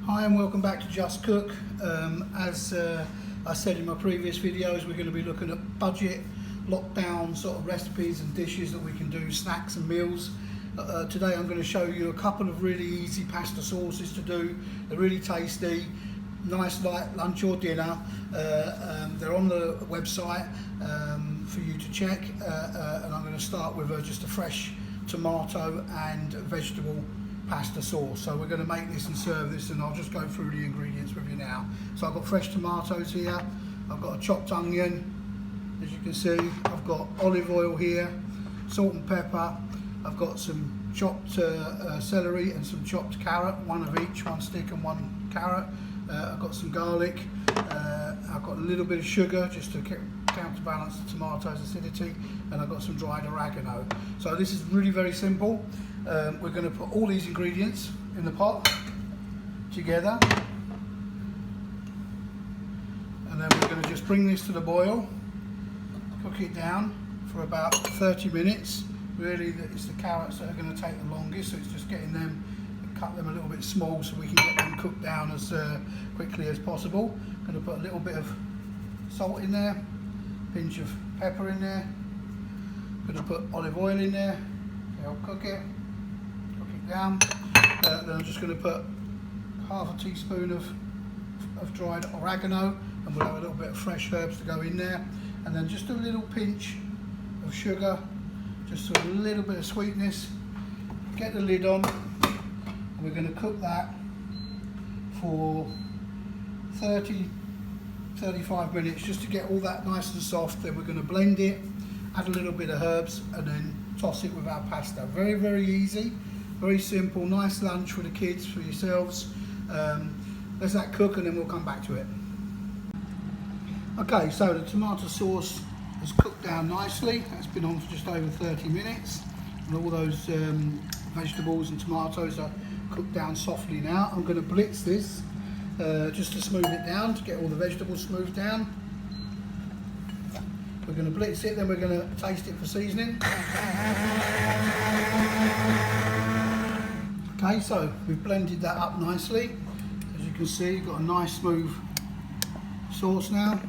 Hi and welcome back to Just Cook. As I said in my previous videos, we're going to be looking at budget lockdown sort of recipes and dishes that we can do, snacks and meals. Today I'm going to show you a couple of really easy pasta sauces to do. They're really tasty, nice light lunch or dinner. They're on the website for you to check, and I'm going to start with just a fresh tomato and vegetable pasta sauce. So we're going to make this and serve this, and I'll just go through the ingredients with you now. So I've got fresh tomatoes here, I've got a chopped onion, as you can see, I've got olive oil here, salt and pepper, I've got some chopped celery and some chopped carrot, one of each, one stick and one carrot. I've got some garlic, I've got a little bit of sugar just to counterbalance the tomato's acidity, and I've got some dried oregano. So this is really very simple. We're going to put all these ingredients in the pot together, and then we're going to just bring this to the boil, cook it down for about 30 minutes. Really, it's the carrots that are going to take the longest, so it's just getting them, cut them a little bit small so we can get them cooked down as quickly as possible. I'm going to put a little bit of salt in there, pinch of pepper in there. I'm going to put olive oil in there to help cook it down. Then I'm just going to put half a teaspoon of dried oregano, and we'll have a little bit of fresh herbs to go in there, and then just a little pinch of sugar, just a little bit of sweetness. Get the lid on, and we're going to cook that for 30-35 minutes just to get all that nice and soft. Then we're going to blend it, add a little bit of herbs, and then toss it with our pasta. Very, very easy, very simple, nice lunch for the kids, for yourselves. Let's that cook and then we'll come back to it. Okay, so the tomato sauce has cooked down nicely. It's been on for just over 30 minutes, and all those vegetables and tomatoes are cooked down softly now. I'm going to blitz this just to smooth it down, to get all the vegetables smoothed down. We're going to blitz it, then we're going to taste it for seasoning. Okay, so we've blended that up nicely. As you can see, you've got a nice smooth sauce now.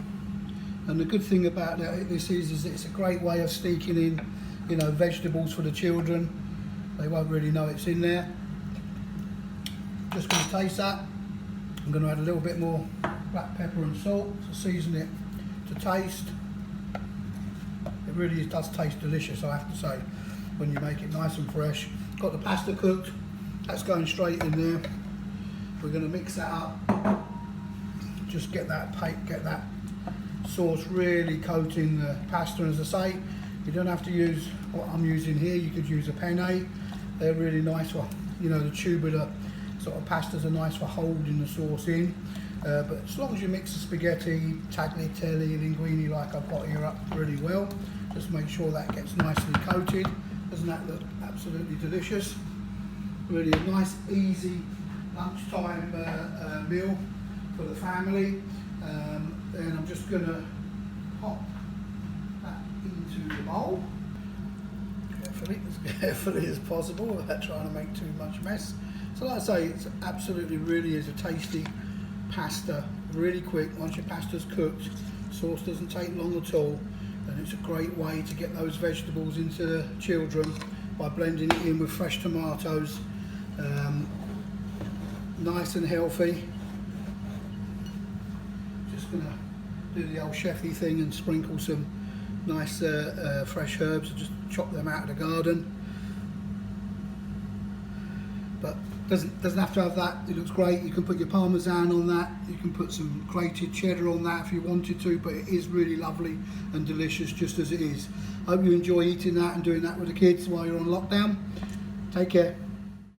And the good thing about this is it's a great way of sneaking in, vegetables for the children. They won't really know it's in there. Just going to taste that. I'm going to add a little bit more black pepper and salt to season it to taste. It really does taste delicious, I have to say, when you make it nice and fresh. Got the pasta cooked, that's going straight in there. We're going to mix that up. Just get that sauce really coating the pasta. As I say, you don't have to use what I'm using here. You could use a penne. They're really nice for, the tubular sort of pastas are nice for holding the sauce in. But as long as you mix the spaghetti, tagliatelle, linguine like I've got here up really well, just make sure that gets nicely coated. Doesn't that look absolutely delicious? Really a nice, easy lunchtime meal for the family. Then I'm just going to pop that into the bowl, as carefully as possible without trying to make too much mess. So like I say, it's absolutely really is a tasty pasta, really quick. Once your pasta's cooked, sauce doesn't take long at all, and it's a great way to get those vegetables into the children by blending it in with fresh tomatoes. Nice and healthy. Just gonna do the old chefy thing and sprinkle some nice fresh herbs, just chop them out of the garden. But doesn't have to have that. It looks great. You can put your parmesan on that, you can put some grated cheddar on that if you wanted to, but it is really lovely and delicious just as it is. Hope you enjoy eating that and doing that with the kids while you're on lockdown. Take care.